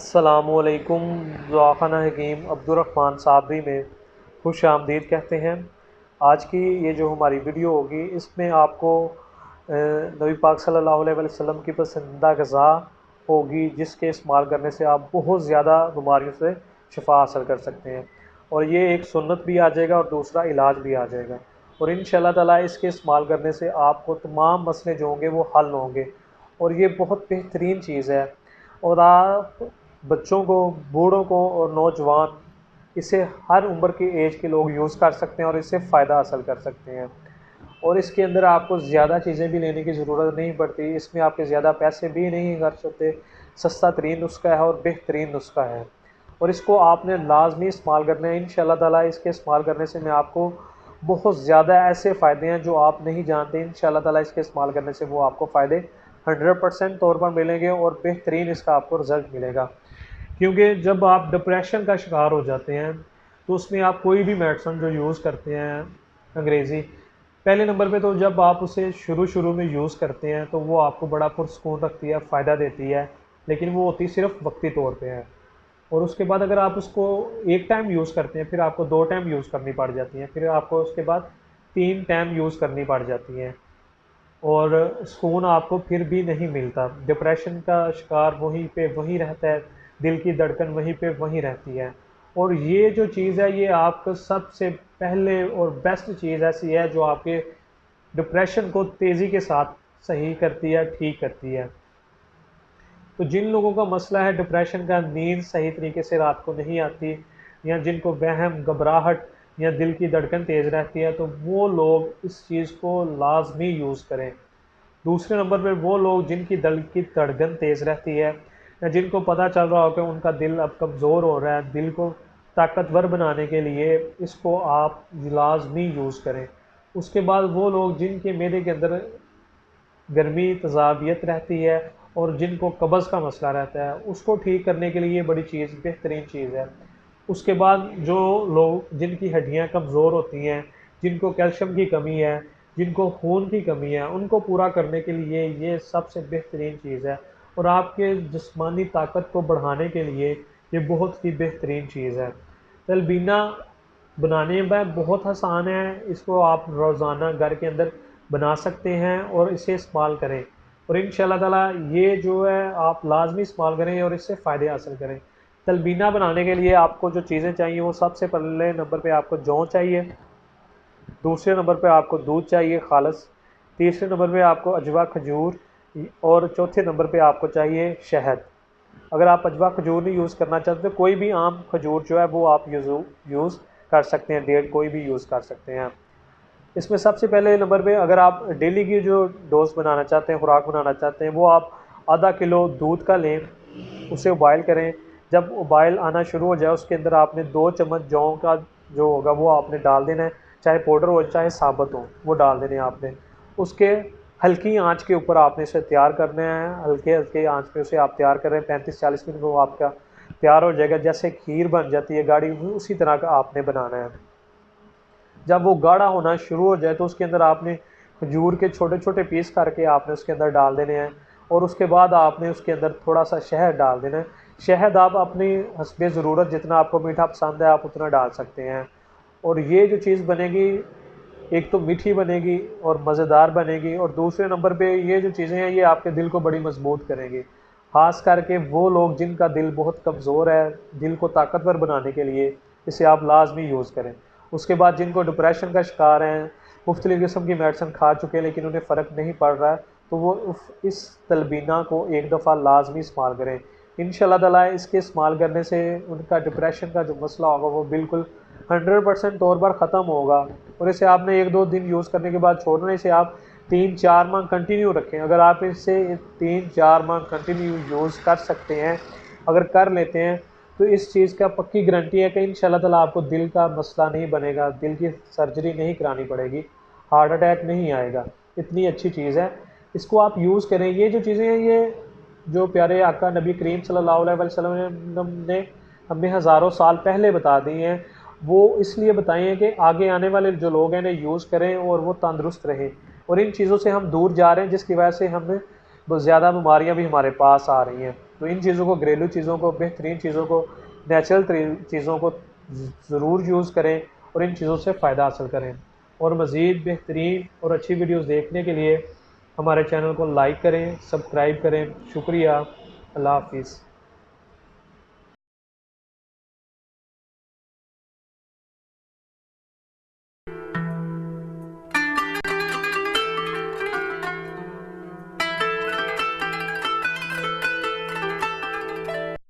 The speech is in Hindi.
अस्सलामुअलैकुम। दवाखाना हकीम अब्दुर साबरी में खुश आमदीद कहते हैं। आज की ये जो हमारी वीडियो होगी इसमें आपको नबी पाक सल्लल्लाहु अलैहि वसल्लम की पसंदीदा ग़िज़ा होगी, जिसके इस्तेमाल करने से आप बहुत ज़्यादा बीमारियों से शिफा हासिल कर सकते हैं। और ये एक सुन्नत भी आ जाएगा और दूसरा इलाज भी आ जाएगा। और इंशाअल्लाह ताला इसके इस्तेमाल करने से आपको तमाम मसले जो होंगे वो हल होंगे। और ये बहुत बेहतरीन चीज़ है। और आप बच्चों को, बूढ़ों को और नौजवान, इसे हर उम्र के एज के लोग यूज़ कर सकते हैं और इससे फ़ायदा हासिल कर सकते हैं। और इसके अंदर आपको ज़्यादा चीज़ें भी लेने की ज़रूरत नहीं पड़ती, इसमें आपके ज़्यादा पैसे भी नहीं खर्च होते। सस्ता तरीन नुस्खा है और बेहतरीन नुस्खा है, और इसको आपने लाजमी इस्तेमाल करना है। इंशाअल्लाह ताला इसके इस्तेमाल करने से मैं आपको बहुत ज़्यादा ऐसे फ़ायदे हैं जो आप नहीं जानते। इंशाअल्लाह ताला इसके इस्तेमाल करने से वो आपको फ़ायदे 100% तौर पर मिलेंगे और बेहतरीन इसका आपको रिज़ल्ट मिलेगा। क्योंकि जब आप डिप्रेशन का शिकार हो जाते हैं तो उसमें आप कोई भी मेडिसिन जो यूज़ करते हैं अंग्रेज़ी, पहले नंबर पे तो जब आप उसे शुरू में यूज़ करते हैं तो वो आपको बड़ा पुरस्कून रखती है, फ़ायदा देती है, लेकिन वो होती सिर्फ वक्ती तौर पे है। और उसके बाद अगर आप उसको एक टाइम यूज़ करते हैं, फिर आपको 2 टाइम यूज़ करनी पड़ जाती हैं, फिर आपको उसके बाद 3 टाइम यूज़ करनी पड़ जाती हैं, और सुकून आपको फिर भी नहीं मिलता। डिप्रेशन का शिकार वहीं पे वहीं रहता है, दिल की धड़कन वहीं पे वहीं रहती है। और ये जो चीज़ है ये आपको सबसे पहले और बेस्ट चीज़ ऐसी है जो आपके डिप्रेशन को तेज़ी के साथ सही करती है, ठीक करती है। तो जिन लोगों का मसला है डिप्रेशन का, नींद सही तरीके से रात को नहीं आती, या जिनको वहम, घबराहट या दिल की धड़कन तेज़ रहती है, तो वो लोग इस चीज़ को लाजमी यूज़ करें। दूसरे नंबर पर वो लोग जिनकी दिल की धड़कन तेज़ रहती है, या जिनको पता चल रहा हो कि उनका दिल अब कमज़ोर हो रहा है, दिल को ताकतवर बनाने के लिए इसको आप लाजमी यूज़ करें। उसके बाद वो लोग जिनके मैदे के अंदर गर्मी, तेज़ाबियत रहती है और जिनको कब्ज़ का मसला रहता है, उसको ठीक करने के लिए ये बड़ी चीज़, बेहतरीन चीज़ है। उसके बाद जो लोग जिनकी हड्डियाँ कमज़ोर होती हैं, जिनको कैल्शियम की कमी है, जिनको खून की कमी है, उनको पूरा करने के लिए ये सबसे बेहतरीन चीज़ है। और आपके जिस्मानी ताकत को बढ़ाने के लिए ये बहुत ही बेहतरीन चीज़ है। तलबीना बनाने में बहुत आसान है, इसको आप रोज़ाना घर के अंदर बना सकते हैं और इसे इस्तेमाल करें। और इंशाअल्लाह ताला ये जो है आप लाजमी इस्तेमाल करें और इससे फ़ायदे हासिल करें। तलबीना बनाने के लिए आपको जो चीज़ें चाहिए वो सबसे पहले नंबर पे आपको जौ चाहिए, दूसरे नंबर पे आपको दूध चाहिए खालस, तीसरे नंबर पे आपको अजवा खजूर, और चौथे नंबर पे आपको चाहिए शहद। अगर आप अजवा खजूर नहीं यूज़ करना चाहते तो कोई भी आम खजूर जो है वो आप यूज़ कर सकते हैं, डेट कोई भी यूज़ कर सकते हैं। इसमें सबसे पहले नंबर पे अगर आप डेली की जो डोज बनाना चाहते हैं, खुराक बनाना चाहते हैं, वो आप आधा किलो दूध का लें, उसे उबाइल करें। जब उबाइल आना शुरू हो जाए उसके अंदर आपने 2 चम्मच जौ का जो होगा वो आपने डाल देना है, चाहे पाउडर हो चाहे साबुत हो, वो डाल देने आपने। उसके हल्की आंच के ऊपर आपने इसे तैयार करना है, हल्के हल्के आंच पे उसे आप तैयार कर रहे हैं। 35-40 मिनट में वो आपका तैयार हो जाएगा। जैसे खीर बन जाती है गाढ़ी, उसी तरह का आपने बनाना है। जब वो गाढ़ा होना शुरू हो जाए तो उसके अंदर आपने खजूर के छोटे छोटे पीस करके आपने उसके अंदर डाल देने हैं, और उसके बाद आपने उसके अंदर थोड़ा सा शहद डाल देना है। शहद आप अपनी हस्बे ज़रूरत, जितना आपको मीठा पसंद है आप उतना डाल सकते हैं। और ये जो चीज़ बनेगी, एक तो मीठी बनेगी और मज़ेदार बनेगी, और दूसरे नंबर पे ये जो चीज़ें हैं ये आपके दिल को बड़ी मजबूत करेंगी। ख़ास करके वो लोग जिनका दिल बहुत कमज़ोर है, दिल को ताकतवर बनाने के लिए इसे आप लाजमी यूज़ करें। उसके बाद जिनको डिप्रेशन का शिकार हैं, मुख्तलिफ़ किस्म की मेडिसिन खा चुके हैं लेकिन उन्हें फ़र्क नहीं पड़ रहा है, तो वो इस तलबीना को एक दफ़ा लाजमी इस्तेमाल करें। इंशाअल्लाह ताला इसके इस्तेमाल करने से उनका डिप्रेशन का जो मसला होगा वो बिल्कुल 100% तौर पर ख़त्म होगा। और इसे आपने 1-2 दिन यूज़ करने के बाद छोड़ना, इसे आप 3-4 माह कंटिन्यू रखें। अगर आप इसे 3-4 माह कंटिन्यू यूज़ कर सकते हैं, अगर कर लेते हैं, तो इस चीज़ का पक्की गारंटी है कि इंशाअल्लाह ताला आपको दिल का मसला नहीं बनेगा, दिल की सर्जरी नहीं करानी पड़ेगी, हार्ट अटैक नहीं आएगा। इतनी अच्छी चीज़ है, इसको आप यूज़ करें। ये जो चीज़ें हैं ये जो प्यारे आका नबी करीम सल्लल्लाहु अलैहि वसल्लम ने हमें हज़ारों साल पहले बता दी हैं, वो इसलिए बताए हैं कि आगे आने वाले जो लोग हैं इन्हें यूज़ करें और वो तंदुरुस्त रहें। और इन चीज़ों से हम दूर जा रहे हैं जिसकी वजह से हमें बहुत ज़्यादा बीमारियां भी हमारे पास आ रही हैं। तो इन चीज़ों को, घरेलू चीज़ों को, बेहतरीन चीज़ों को, नेचुरल चीज़ों को ज़रूर यूज़ करें और इन चीज़ों से फ़ायदा हासिल करें। और मज़ीद बेहतरीन और अच्छी वीडियोस देखने के लिए हमारे चैनल को लाइक करें, सब्सक्राइब करें। शुक्रिया। अल्लाह हाफिज़।